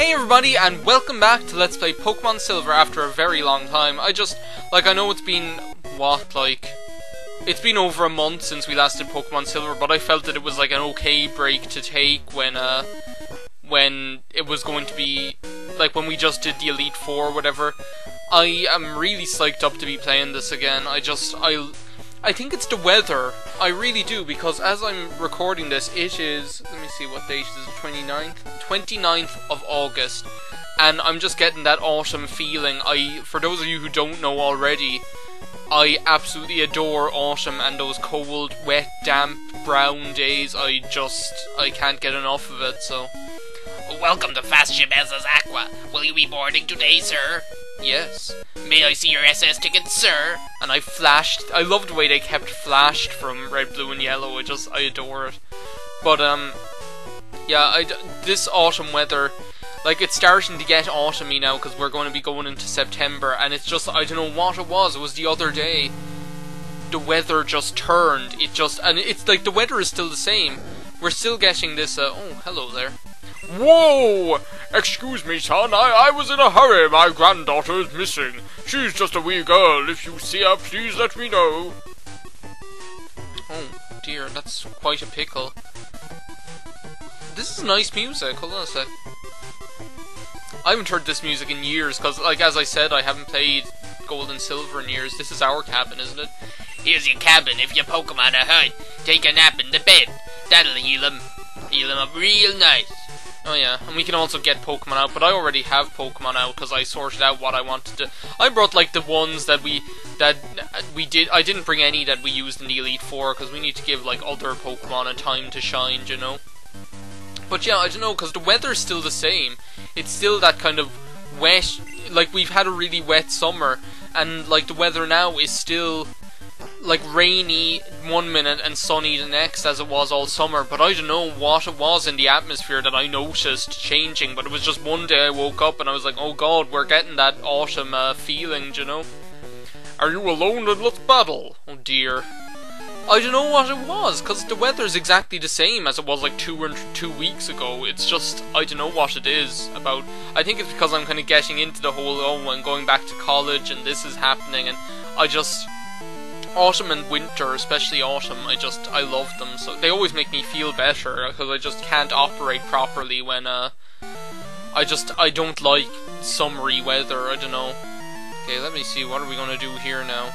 Hey everybody, and welcome back to Let's Play Pokémon Silver after a very long time. I know it's been, it's been over a month since we last did Pokémon Silver, but I felt that it was like an okay break to take when it was going to be, like when we just did the Elite Four or whatever. I am really psyched up to be playing this again. I think it's the weather. I really do, because as I'm recording this, it is, let me see what date it is, 29th of August, and I'm just getting that autumn feeling. For those of you who don't know already, I absolutely adore autumn and those cold, wet, damp, brown days. I can't get enough of it, so. Welcome to Fast Ship SS Aqua. Will you be boarding today, sir? Yes. May I see your SS ticket, sir? And I loved the way they kept flashed from red, blue, and yellow. I adore it. But, yeah, this autumn weather, like, it's starting to get autumny now, because we're going to be going into September, and it's just, I don't know what it was the other day, the weather just turned, and it's like, the weather is still the same, we're still getting this, oh, hello there. Whoa! Excuse me, son, I was in a hurry. My granddaughter is missing. She's just a wee girl. If you see her, please let me know. Oh, dear, that's quite a pickle. This is nice music. Hold on a sec. I haven't heard this music in years, because, like, as I said, I haven't played Gold and Silver in years. This is our cabin, isn't it? Here's your cabin. If your Pokemon are hurt, take a nap in the bed. That'll heal them. Heal them up real nice. Oh yeah, and we can also get Pokemon out, but I already have Pokemon out because I sorted out what I wanted to. I brought like the ones that we did. I didn't bring any that we used in the Elite Four because we need to give like other Pokemon a time to shine, you know. But yeah, I don't know, because the weather's still the same. It's still that kind of wet. Like, we've had a really wet summer, and like the weather now is still like rainy one minute and sunny the next, as it was all summer. But I don't know what it was in the atmosphere that I noticed changing, but it was just one day I woke up and I was like, oh god, we're getting that autumn feeling, you know. Are you alone? Then let's battle. Oh dear. I don't know what it was, because the weather's exactly the same as it was like 2 weeks ago. It's just, I don't know what it is about. I think it's because I'm kind of getting into the whole, oh, I'm going back to college and this is happening, and autumn and winter, especially autumn, I love them. So they always make me feel better, because I just can't operate properly when, I don't like summery weather, I don't know. Okay, let me see, what are we gonna do here now?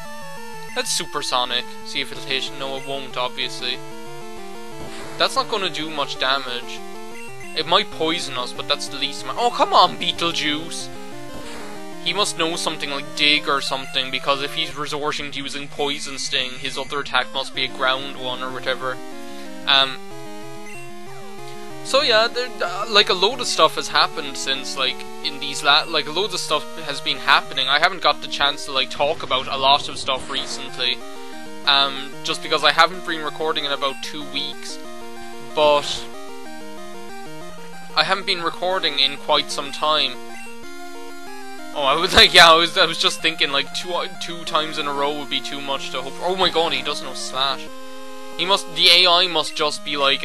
Let's Supersonic, see if it'll hit. No, it won't, obviously. That's not gonna do much damage. It might poison us, but that's the least amount. Oh, come on, Beetlejuice! He must know something like Dig or something, because if he's resorting to using Poison Sting, his other attack must be a ground one or whatever. So yeah, like a load of stuff has happened since, like, in these like, loads of stuff has been happening. I haven't got the chance to, like, talk about a lot of stuff recently, just because I haven't been recording in about 2 weeks, but I haven't been recording in quite some time. Oh, I was like, yeah, I was just thinking, like, two times in a row would be too much to hope. Oh my god, he does know Slash. The AI must just be, like,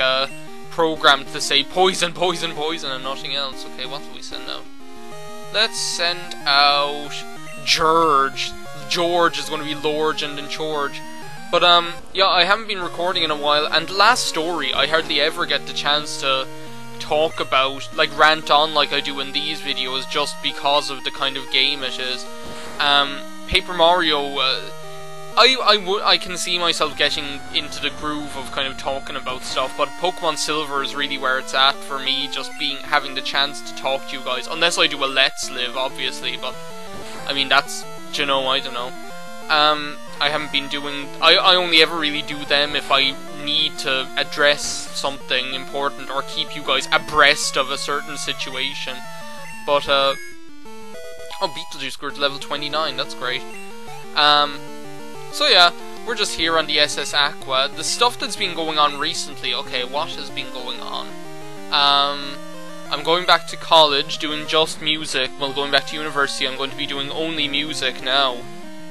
programmed to say poison, poison, poison, and nothing else. Okay, what will we send out? Let's send out George. George is going to be Lorge and then George. But, yeah, I haven't been recording in a while, and the last story, I hardly ever get the chance to talk about, like, rant on like I do in these videos, just because of the kind of game it is. Paper Mario, I can see myself getting into the groove of kind of talking about stuff, but Pokemon Silver is really where it's at for me, just having the chance to talk to you guys, unless I do a Let's Live, obviously, but, I mean, that's, you know, I don't know. I haven't been doing, I only ever really do them if I need to address something important or keep you guys abreast of a certain situation. But, oh, Beetlejuice grew to level 29, that's great. So yeah, we're just here on the SS Aqua. The stuff that's been going on recently, okay, what has been going on? I'm going back to college, doing just music. Well, going back to university, I'm going to be doing only music now,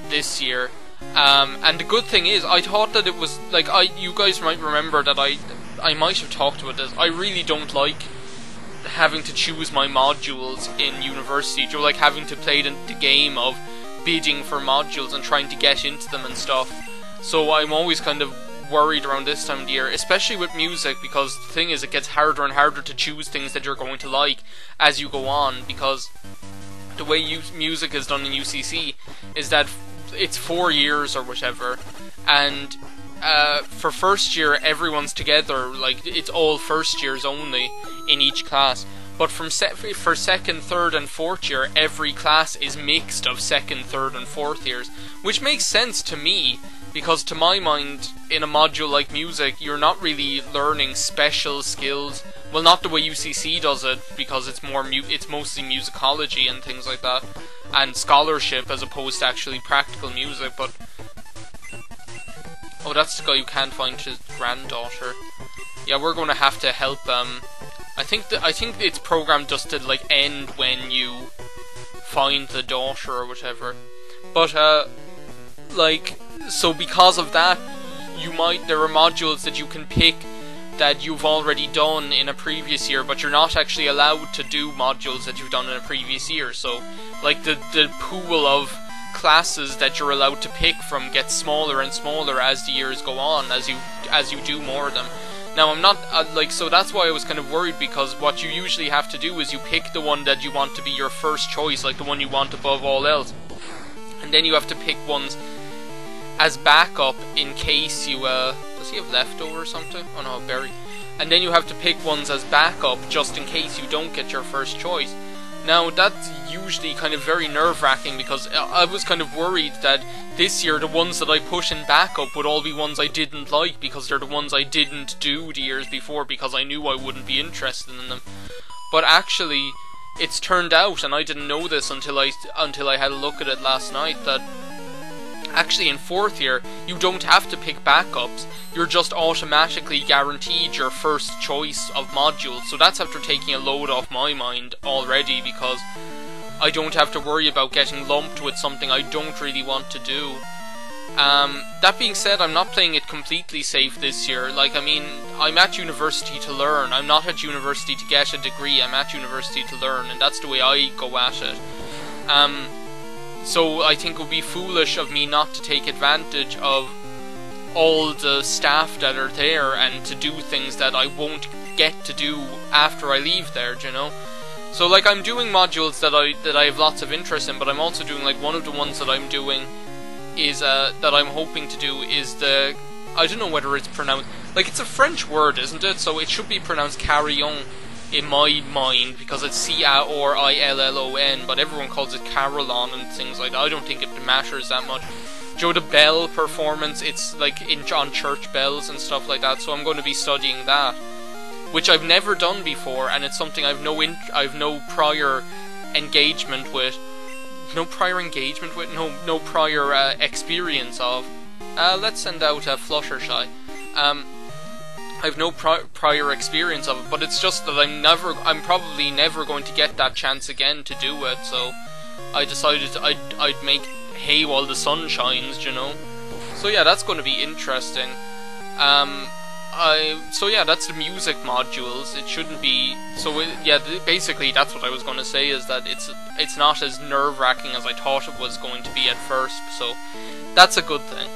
this year. And the good thing is, I thought that it was, like, you guys might remember that I might have talked about this. I really don't like having to choose my modules in university, Joe, like having to play the game of bidding for modules and trying to get into them and stuff. So I'm always kind of worried around this time of the year, especially with music, because the thing is, it gets harder and harder to choose things that you're going to like as you go on, because the way music is done in UCC is that it's 4 years or whatever, and for first year everyone's together, like it's all first years only in each class. But for second, third and fourth year, every class is mixed of second, third and fourth years, which makes sense to me, because to my mind, in a module like music, you're not really learning special skills. Well, not the way UCC does it, because it's mostly musicology and things like that, and scholarship as opposed to actually practical music. But oh, that's the guy who can't find his granddaughter. Yeah, we're going to have to help them. I think it's programmed just to like end when you find the daughter or whatever. But like, so because of that, there are modules that you can pick that you've already done in a previous year, but you're not actually allowed to do modules that you've done in a previous year. So like the pool of classes that you're allowed to pick from gets smaller and smaller as the years go on, as you do more of them. Now I'm not so that's why I was kind of worried, because what you usually have to do is you pick the one that you want to be your first choice, like the one you want above all else, and then you have to pick ones as backup in case you does he have leftover or something? Oh no, berry. And then you have to pick ones as backup just in case you don't get your first choice. Now that's usually kind of very nerve-wracking, because I was kind of worried that this year the ones that I put in backup would all be ones I didn't like, because they're the ones I didn't do the years before, because I knew I wouldn't be interested in them. But actually, it's turned out, and I didn't know this until I had a look at it last night, that actually in fourth year you don't have to pick backups. You're just automatically guaranteed your first choice of modules. So that's after taking a load off my mind already, because I don't have to worry about getting lumped with something I don't really want to do. That being said, I'm not playing it completely safe this year. Like, I mean, I'm at university to learn. I'm not at university to get a degree. I'm at university to learn, and that's the way I go at it. So I think it would be foolish of me not to take advantage of all the staff that are there and to do things that I won't get to do after I leave there, you know? So like, I'm doing modules that I have lots of interest in, but I'm also doing, like, one of the ones that I'm doing is that I'm hoping to do is the, I don't know whether it's pronounced, like, it's a French word, isn't it? So it should be pronounced carillon in my mind, because it's C-A-R-I-L-L-O-N, but everyone calls it carillon and things like that. I don't think it matters that much. Joe, the bell performance, it's like on church bells and stuff like that, so I'm going to be studying that, which I've never done before, and it's something I've no prior engagement with. No prior experience of. Let's send out a Fluttershy. I've no prior experience of it, but it's just that I'm probably never going to get that chance again to do it, so I decided I'd make hay while the sun shines, you know? So yeah, that's going to be interesting. So yeah, that's the music modules. It shouldn't be, basically that's what I was going to say, is that it's not as nerve-wracking as I thought it was going to be at first, so that's a good thing.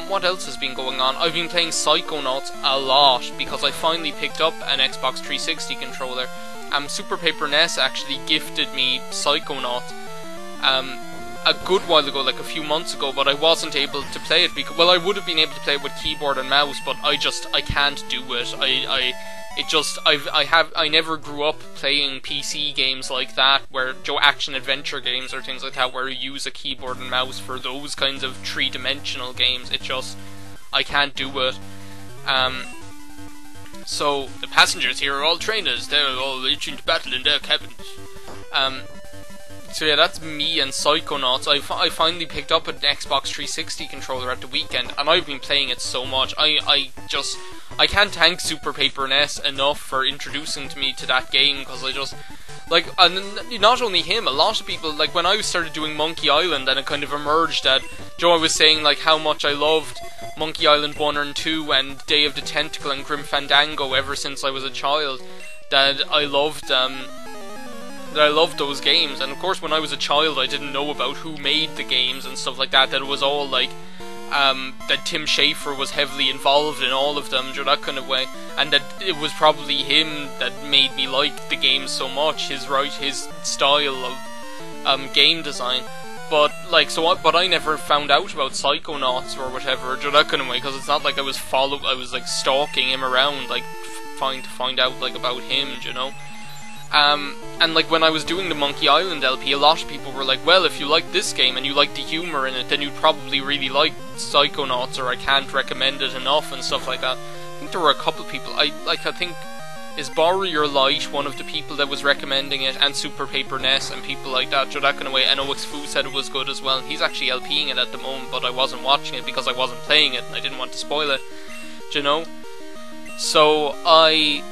What else has been going on? I've been playing Psychonauts a lot, because I finally picked up an Xbox 360 controller. Super Paper NES actually gifted me Psychonauts a good while ago, like a few months ago, but I wasn't able to play it because, well, I would have been able to play it with keyboard and mouse, but I can't do it. I never grew up playing PC games like that, where action adventure games or things like that, where you use a keyboard and mouse for those kinds of three-dimensional games. I can't do it. So the passengers here are all trainers. They're all reaching to battle in their cabins. So yeah, that's me and Psychonauts. I finally picked up an Xbox 360 controller at the weekend, and I've been playing it so much. I can't thank Super Paper NES enough for introducing me to that game, because and not only him, a lot of people, like when I started doing Monkey Island, and it kind of emerged that, I was saying like how much I loved Monkey Island 1 and 2 and Day of the Tentacle and Grim Fandango ever since I was a child, that I loved those games. And of course, when I was a child, I didn't know about who made the games and stuff like that. That it was all like that Tim Schafer was heavily involved in all of them, that kind of way, and that it was probably him that made me like the games so much. His style of game design. But like, but I never found out about Psychonauts or whatever, that kind of way, because it's not like I was like stalking him around, like trying to find out like about him, you know. And like when I was doing the Monkey Island LP, a lot of people were like, well, if you like this game and you like the humor in it, then you'd probably really like Psychonauts, or I can't recommend it enough and stuff like that. I think there were a couple of people, I think, is Borrow Your Light one of the people that was recommending it, and Super Paper Ness and people like that, that kind of way. And OXFoo said it was good as well. He's actually LPing it at the moment, but I wasn't watching it because I wasn't playing it and I didn't want to spoil it, you know. So I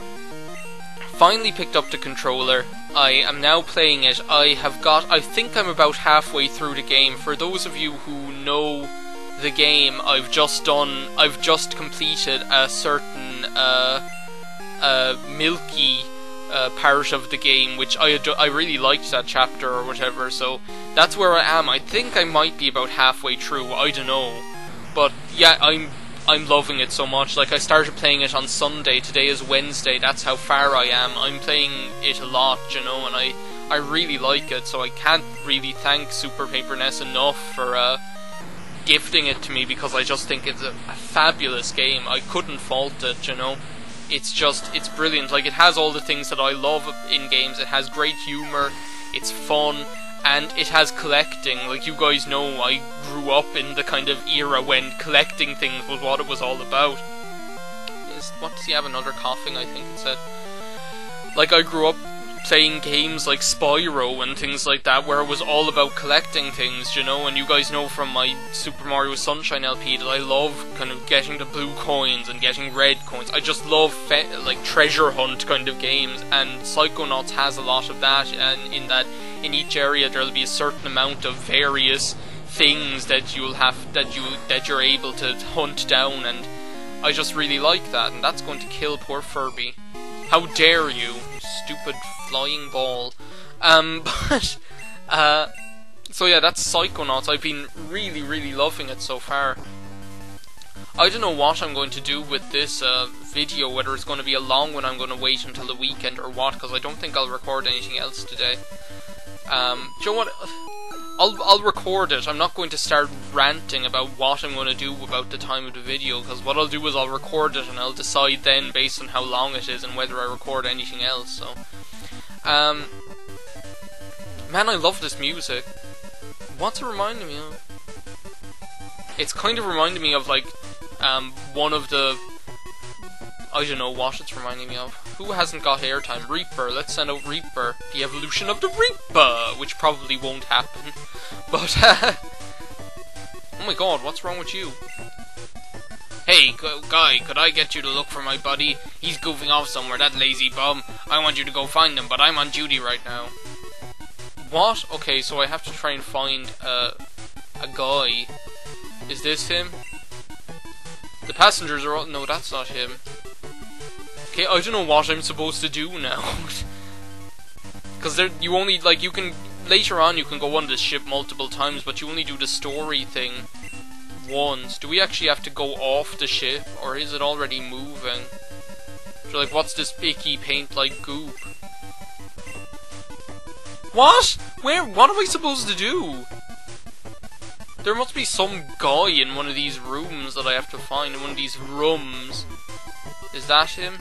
finally picked up the controller. I am now playing it. I think I'm about halfway through the game. For those of you who know the game, I've just completed a certain milky part of the game, which I really liked that chapter or whatever, so that's where I am. I think I might be about halfway through, I don't know, but yeah, I'm loving it so much. Like, I started playing it on Sunday, today is Wednesday, that's how far I am. I'm playing it a lot, you know, and I really like it, so I can't really thank Super Paper Ness enough for gifting it to me, because I just think it's a fabulous game. I couldn't fault it, you know. It's brilliant. Like, it has all the things that I love in games. It has great humor, it's fun, and it has collecting. Like, you guys know, I grew up in the kind of era when collecting things was what it was all about. What does he have? Another coughing, I think it said. Like, I grew up playing games like Spyro and things like that, where it was all about collecting things, you know, and you guys know from my Super Mario Sunshine LP that I love kind of getting the blue coins and getting red coins. I just love like treasure hunt kind of games, and Psychonauts has a lot of that, and in each area there'll be a certain amount of various things that you're able to hunt down, and I just really like that, and that's going to kill poor Furby. How dare you, stupid flying ball. So yeah, that's Psychonauts. I've been really, really loving it so far. I don't know what I'm going to do with this video, whether it's going to be a long one, I'm going to wait until the weekend or what, because I don't think I'll record anything else today. Do you know what? I'll record it. I'm not going to start ranting about what I'm going to do about the time of the video, because what I'll do is I'll record it and I'll decide then based on how long it is and whether I record anything else. So, man, I love this music. What's it reminding me of? It's kind of reminding me of like one of the, I don't know what it's reminding me of. Who hasn't got airtime? Reaper. Let's send out Reaper. The evolution of the Reaper, which probably won't happen. But, oh my god, what's wrong with you? Hey, guy, could I get you to look for my buddy? He's goofing off somewhere, that lazy bum. I want you to go find him, but I'm on duty right now. What? Okay, so I have to try and find a guy. Is this him? The passengers are all... No, that's not him. Okay, I don't know what I'm supposed to do now. Because you only, like, you can... Later on, you can go on this ship multiple times, but you only do the story thing once. Do we actually have to go off the ship, or is it already moving? So, like, what's this icky paint-like goop? What? Where? What am I supposed to do? There must be some guy in one of these rooms that I have to find, in one of these rooms. Is that him?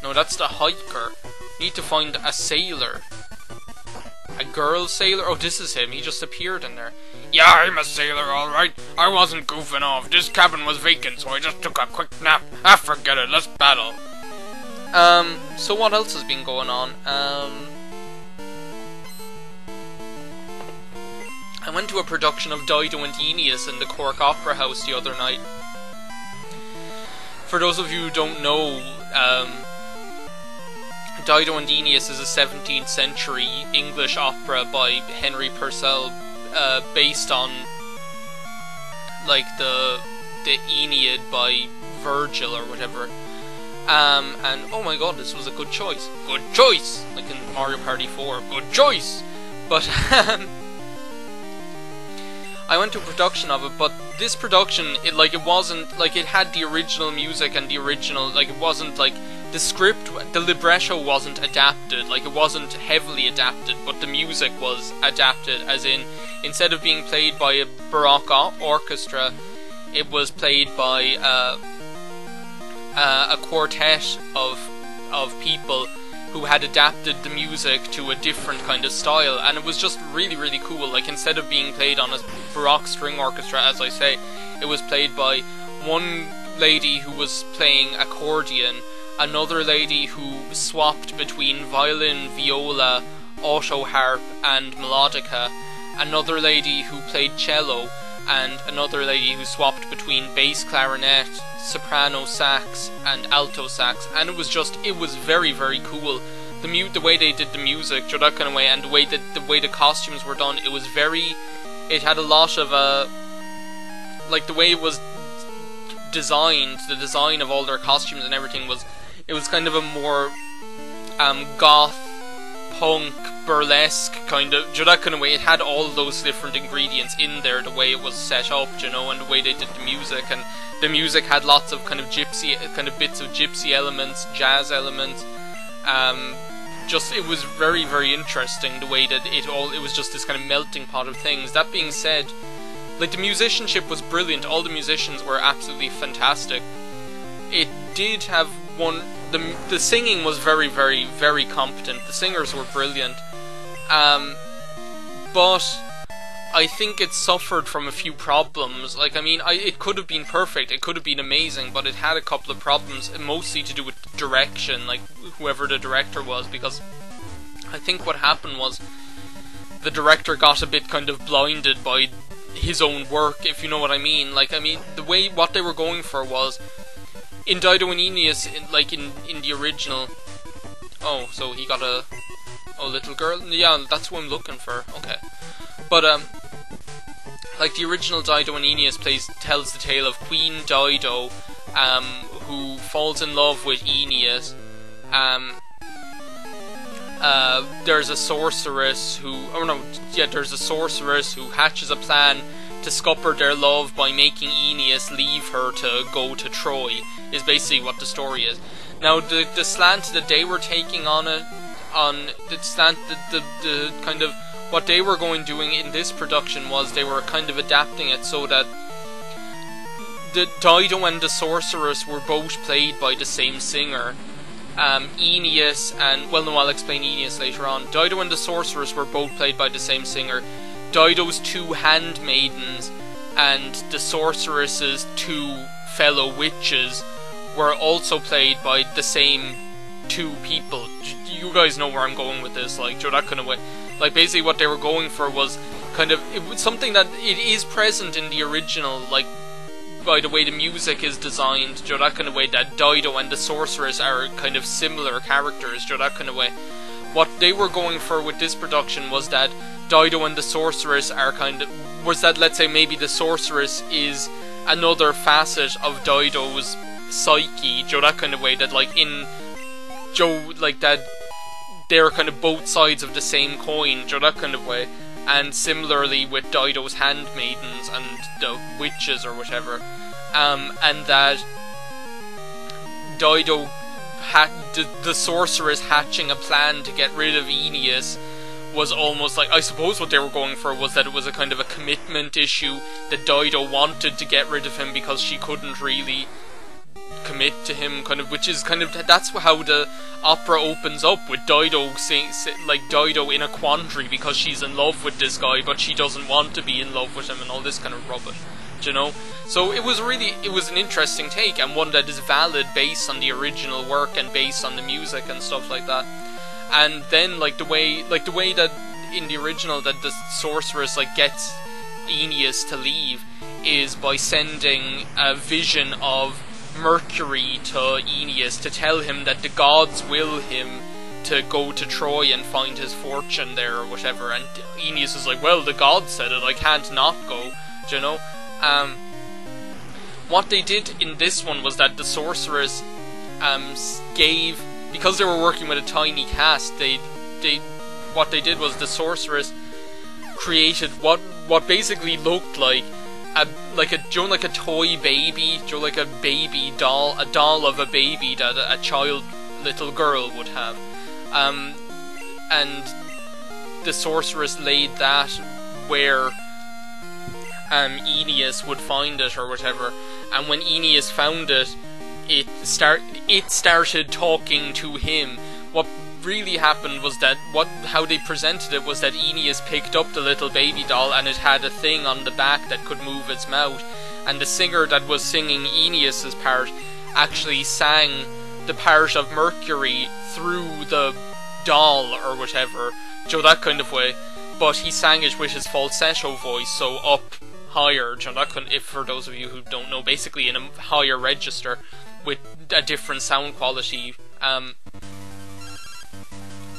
No, that's the hiker. Need to find a sailor. A girl sailor? Oh, this is him. He just appeared in there. Yeah, I'm a sailor, alright. I wasn't goofing off. This cabin was vacant, so I just took a quick nap. Ah, forget it. Let's battle. So what else has been going on? I went to a production of Dido and Aeneas in the Cork Opera House the other night. For those of you who don't know, Dido and Aeneas is a 17th century English opera by Henry Purcell, based on like the Aeneid by Virgil or whatever. And oh my god, this was a good choice. Good choice! Like in Mario Party 4, good choice! But, I went to a production of it, but this production, it wasn't, like, it had the original music and the original, like, it wasn't, like, the script, the libretto wasn't adapted, like, it wasn't heavily adapted, but the music was adapted, as in, instead of being played by a Baroque orchestra, it was played by, a quartet of people who had adapted the music to a different kind of style, and it was just really, really cool. Like, instead of being played on a Baroque string orchestra, as I say, it was played by one lady who was playing accordion, another lady who swapped between violin, viola, auto harp, and melodica, another lady who played cello, and another lady who swapped between bass clarinet, soprano sax, and alto sax, and it was very, very cool. The way they did the music, that kind of way, and the way the costumes were done, it had a lot of, like, the way it was designed, the design of all their costumes and everything it was kind of a more, goth, punk, burlesque kind of, that kind of way. It had all those different ingredients in there, the way it was set up, and the way they did the music, and the music had lots of kind of bits of gypsy elements, jazz elements. It was very, very interesting the way that it was just this kind of melting pot of things. That being said, like, the musicianship was brilliant. All the musicians were absolutely fantastic. It did have the singing was very, very, very competent. The singers were brilliant. But I think it suffered from a few problems. Like, I mean, it could have been perfect, it could have been amazing, but it had a couple of problems, mostly to do with direction, like, whoever the director was, because I think what happened was the director got a bit kind of blinded by his own work, if you know what I mean. Like, I mean, what they were going for was, in Dido and Aeneas, in the original... Oh, so he got a little girl? Yeah, that's what I'm looking for. Okay. But, like, the original Dido and Aeneas tells the tale of Queen Dido, who falls in love with Aeneas. There's a sorceress there's a sorceress who hatches a plan to scupper their love by making Aeneas leave her to go to Troy, is basically what the story is. Now, the slant that they were taking the kind of, what they were doing in this production was they were kind of adapting it so that the Dido and the sorceress were both played by the same singer. Aeneas and, well, no, I'll explain Aeneas later on. Dido and the sorceress were both played by the same singer. Dido's two handmaidens and the sorceress's two fellow witches were also played by the same two people. You guys know where I'm going with this, like, that kind of way. Like, basically what they were going for was kind of, it was something that it is present in the original, like, by the way the music is designed, that kind of way, that Dido and the sorceress are kind of similar characters, that kind of way. What they were going for with this production was that Dido and the sorceress are let's say maybe the sorceress is another facet of Dido's psyche, that kind of way, that like in like that they're kind of both sides of the same coin, that kind of way. And similarly with Dido's handmaidens and the witches or whatever, and that Dido the sorceress hatching a plan to get rid of Aeneas was almost like, I suppose what they were going for was that it was a kind of a commitment issue, that Dido wanted to get rid of him because she couldn't really commit to him, kind of, which is kind of, that's how the opera opens up, with Dido like Dido in a quandary because she's in love with this guy but she doesn't want to be in love with him and all this kind of rubbish, so it was an interesting take, and one that is valid based on the original work and based on the music and stuff like that. And then like the way that in the original that the sorceress like gets Aeneas to leave is by sending a vision of Mercury to Aeneas to tell him that the gods will him to go to Troy and find his fortune there or whatever, and Aeneas is like, well, the gods said it, I can't not go, What they did in this one was that the sorceress gave, because they were working with a tiny cast, what they did was the sorceress created what basically looked like a toy baby, like a baby doll, a doll of a baby that a little girl would have, and the sorceress laid that where Aeneas would find it or whatever, and when Aeneas found it, it started talking to him. What really happened was that how they presented it was that Aeneas picked up the little baby doll and it had a thing on the back that could move its mouth, and the singer that was singing Aeneas's part actually sang the part of Mercury through the doll or whatever, that kind of way, but he sang it with his falsetto voice, so up higher, if for those of you who don't know, basically in a higher register with a different sound quality.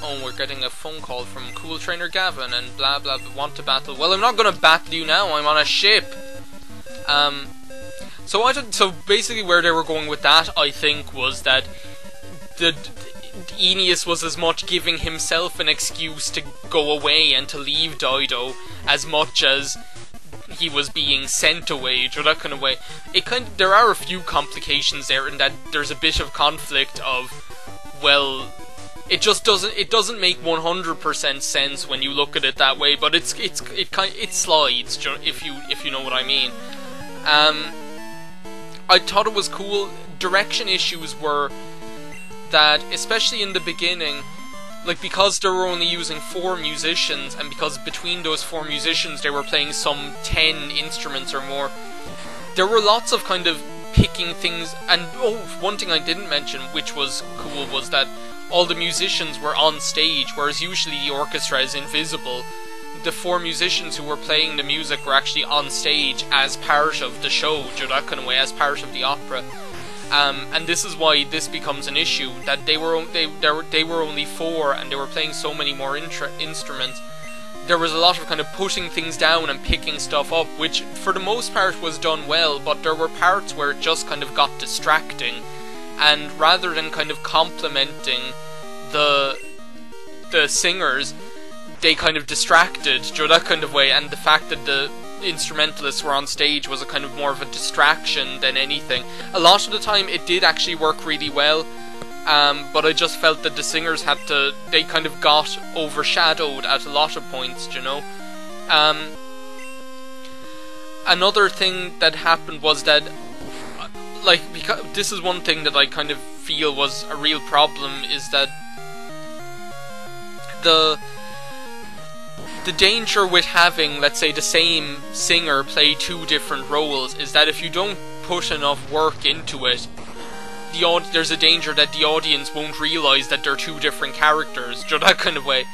Oh, we're getting a phone call from Cool Trainer Gavin and blah blah, want to battle. Well, I'm not gonna battle you now, I'm on a ship. So basically where they were going with that, I think, was that Aeneas was as much giving himself an excuse to go away and to leave Dido as much as he was being sent away, that kind of way. There are a few complications there in that there's a bit of conflict of, well, it doesn't make 100% sense when you look at it that way, but it slides, if you know what I mean. I thought it was cool. Direction issues were that, especially in the beginning, like, because they were only using 4 musicians, and because between those 4 musicians they were playing some 10 instruments or more, there were lots of kind of picking things. And one thing I didn't mention, which was cool, was that all the musicians were on stage, whereas usually the orchestra is invisible. The 4 musicians who were playing the music were actually on stage as part of the show, that kind of way, as part of the opera. And this is why this becomes an issue, that they were only 4 and they were playing so many more instruments. There was a lot of kind of putting things down and picking stuff up, which for the most part was done well, but there were parts where it just kind of got distracting, and rather than kind of complimenting the singers, they kind of distracted, that kind of way, and the fact that the instrumentalists were on stage was a kind of more of a distraction than anything. A lot of the time it did actually work really well, but I just felt that the singers they kind of got overshadowed at a lot of points, Another thing that happened was that, like, because this is one thing that I kind of feel was a real problem, is that the danger with having, let's say, the same singer play 2 different roles is that if you don't put enough work into it, there's a danger that the audience won't realise that they're 2 different characters, that kind of way.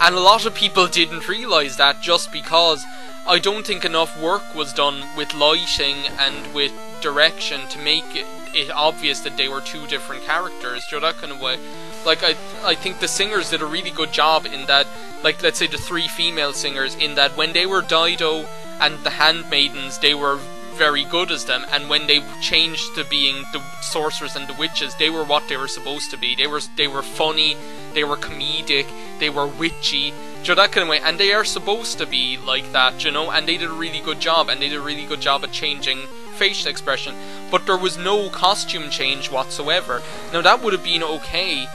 And a lot of people didn't realise that, just because I don't think enough work was done with lighting and with direction to make it obvious that they were 2 different characters, that kind of way. Like, I think the singers did a really good job in that, like, let's say the 3 female singers, in that when they were Dido and the handmaidens, they were very good as them, and when they changed to being the sorcerers and the witches, they were what they were supposed to be. They were funny, they were comedic, they were witchy, that kind of way, and they are supposed to be like that, and they did a really good job, and they did a really good job at changing facial expression, but there was no costume change whatsoever. Now that would have been okay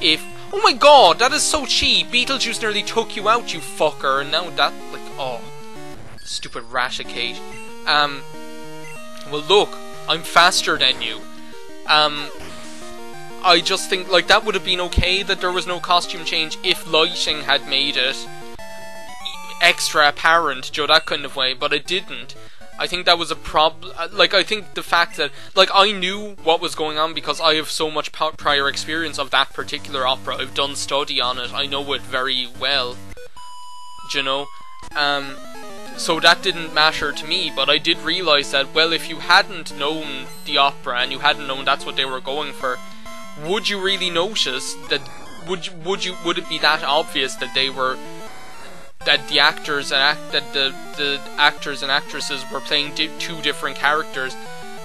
if... Oh my god, that is so cheap! Beetlejuice nearly took you out, you fucker, and now that, like, oh, stupid Raticate. Well look, I'm faster than you. I just think, like, that would have been okay that there was no costume change if lighting had made it extra apparent, that kind of way, but it didn't. I think that was a problem. Like, I think the fact that, like, I knew what was going on because I have so much prior experience of that particular opera. I've done study on it. I know it very well. So that didn't matter to me, but I did realise that, well, if you hadn't known the opera and you hadn't known that's what they were going for, would you really notice that? Would it be that obvious that they were, that the actors and the actors and actresses were playing 2 different characters,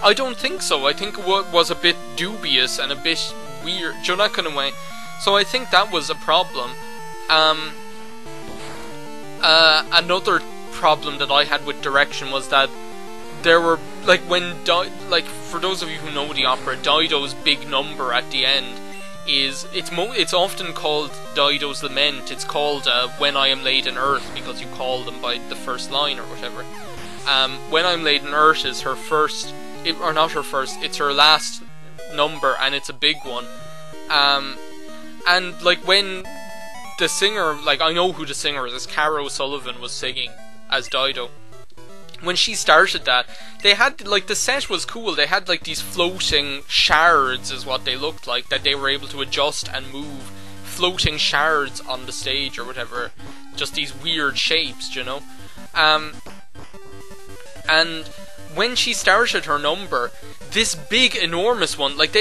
I don't think so. I think it was a bit dubious and a bit weird, you know, that kind of way. So I think that was a problem. Another problem that I had with direction was that there were, like, for those of you who know the opera, Dido's big number at the end is, it's often called Dido's Lament. It's called When I Am Laid in Earth, because you call them by the first line or whatever. When I'm Laid in Earth is her first, or not her first, it's her last number, and it's a big one. And like when the singer, like I know who the singer is, Cara O'Sullivan was singing as Dido. When she started that, they had, like, the set was cool. They had, like, these floating shards is what they looked like, that they were able to adjust and move. Floating shards on the stage or whatever. Just these weird shapes, you know. And when she started her number, this big, enormous one, like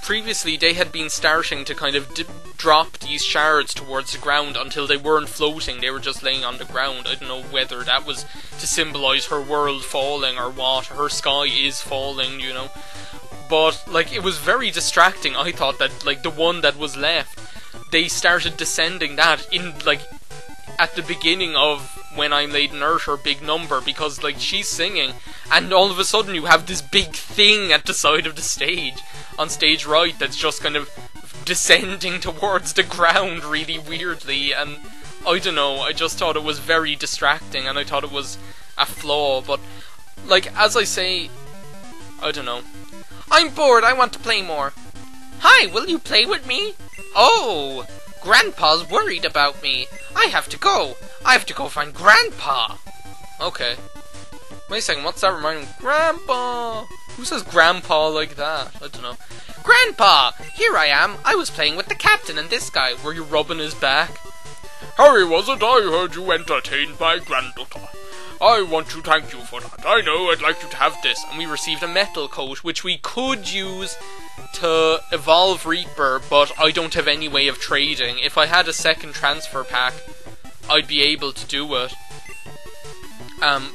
previously they had been starting to kind of drop these shards towards the ground until they weren't floating, they were just laying on the ground. I don't know whether that was to symbolise her world falling or what, her sky is falling, you know. But, like, it was very distracting. I thought that, like, the one that was left, they started descending that in, like, at the beginning of When I'm Laid in Earth, her big number, because, like, she's singing, and all of a sudden you have this big thing at the side of the stage, on stage right, that's just kind of descending towards the ground really weirdly, and I don't know, I just thought it was very distracting, and I thought it was a flaw, but, like, as I say, I don't know. I'm bored, I want to play more. Hi, will you play with me? Oh, Grandpa's worried about me. I have to go. I have to go find Grandpa. Okay. Wait a second, what's that reminding me? Grandpa! Who says Grandpa like that? I don't know. Grandpa! Here I am. I was playing with the captain and this guy. Were you rubbing his back? Harry, wasn't I heard you entertained my granddaughter? I want to thank you for that. I know I'd like you to have this. And we received a metal coat, which we could use to evolve Reaper, but I don't have any way of trading. If I had a second transfer pack, I'd be able to do it.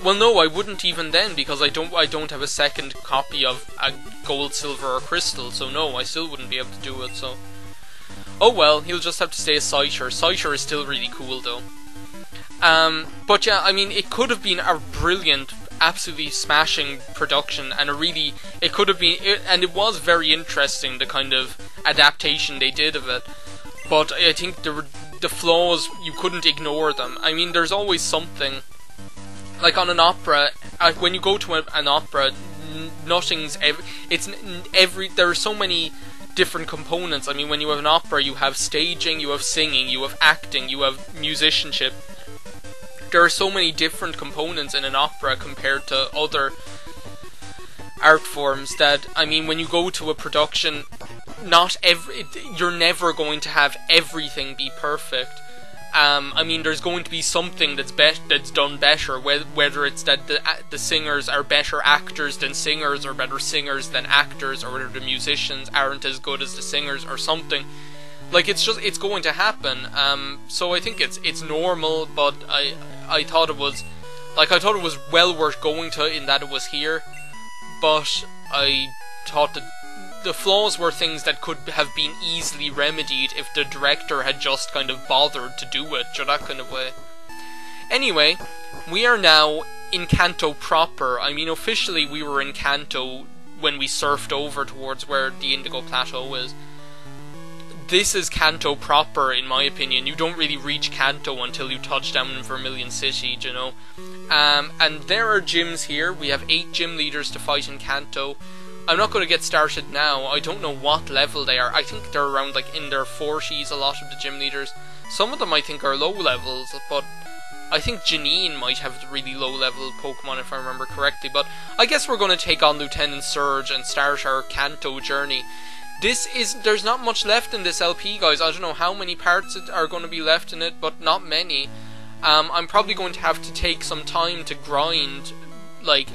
Well, no, I wouldn't even then, because I don't have a second copy of a gold, silver, or crystal, so no, I still wouldn't be able to do it, so... Oh well, he'll just have to stay a Scyther. Scyther is still really cool, though. But yeah, I mean, it could have been a brilliant, absolutely smashing production, and it could have been, and it was very interesting, the kind of adaptation they did of it, but I think the flaws, you couldn't ignore them. I mean, there's always something, like on an opera, when you go to an opera, there are so many different components. I mean, when you have an opera, you have staging, you have singing, you have acting, you have musicianship. There are so many different components in an opera compared to other art forms that, I mean, when you go to a production, you're never going to have everything be perfect. I mean, there's going to be something that's done better, whether it's that the singers are better actors than singers, or better singers than actors, or whether the musicians aren't as good as the singers, or something. Like, it's going to happen. So I think it's normal, but I thought it was well worth going to, in that it was here. But I thought that the flaws were things that could have been easily remedied if the director had just kind of bothered to do it, or that kind of way. Anyway, we are now in Kanto proper. I mean, officially we were in Kanto when we surfed over towards where the Indigo Plateau is. This is Kanto proper, in my opinion. You don't really reach Kanto until you touch down in Vermilion City, you know. And there are gyms here. We have 8 gym leaders to fight in Kanto. I'm not going to get started now. I don't know what level they are. I think they're around, like, in their 40s, a lot of the gym leaders. Some of them I think are low levels, but I think Janine might have the really low level Pokemon if I remember correctly. But I guess we're going to take on Lieutenant Surge and start our Kanto journey. There's not much left in this LP, guys. I don't know how many parts are going to be left in it, but not many. I'm probably going to have to take some time to grind, like,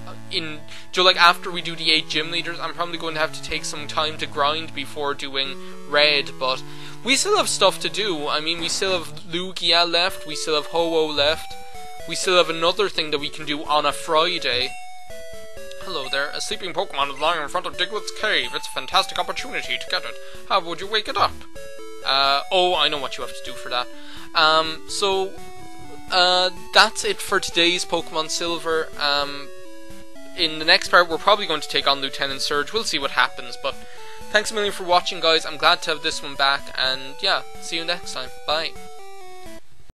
after we do the 8 gym leaders, I'm probably going to have to take some time to grind before doing Red, but we still have stuff to do. I mean, we still have Lugia left, we still have Ho-Oh left, we still have another thing that we can do on a Friday. hello there. A sleeping Pokemon is lying in front of Diglett's cave. It's a fantastic opportunity to get it. How would you wake it up? Oh, I know what you have to do for that. That's it for today's Pokemon Silver. In the next part, we're probably going to take on Lieutenant Surge. We'll see what happens, but thanks a million for watching, guys. I'm glad to have this one back, and yeah, see you next time. Bye.